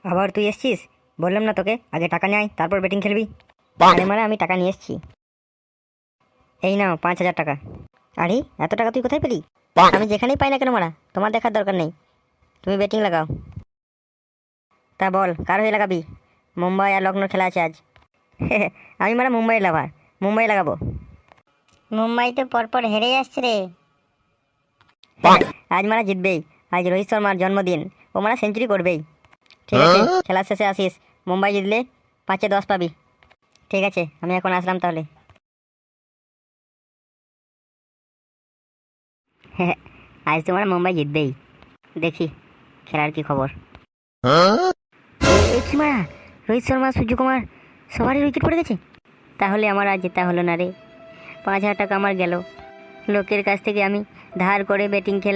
আবার তুই এসছিস? বললাম না তোকে আগে টাকা নিয়ে আয়, তারপর ব্যাটিং খেলবি। আরে মানে আমি টাকা নিয়ে এসছি। এই নাও 5,000 টাকা। আরে এত টাকা তুই কোথায় পেলি? আমি যেখানেই পাই না কেন মারা, তোমার দেখার দরকার নেই। তুমি ব্যাটিং লাগাও। তা বল কার হয়ে লাগাবি? মুম্বাই আর লখনৌ খেলা আছে আজ। আমি মারা মুম্বাই লাভার, মুম্বাই লাগাবো। মুম্বাই তো পরপর হেরে যাচ্ছে রে। আজ মারা জিতবেই। আজ রোহিত শর্মার জন্মদিন, ও মারা সেঞ্চুরি করবেই। ঠিক আছে, খেলার শেষে আসিস। মুম্বাই জিতলে 5-10 পাবি। ঠিক আছে, আমি এখন আসলাম তাহলে। আজ তোমার মুম্বাই জিতবেই। দেখি খেলার কি খবর। এই কি মারা, রোহিত শর্মা সূর্যকুমার সবারই উইকেট পড়ে গেছে। তাহলে আমার আজ জেতা হলো না রে। 5,000 টাকা আমার গেল। লোকের কাছ থেকে আমি ধার করে ব্যাটিং খেললাম।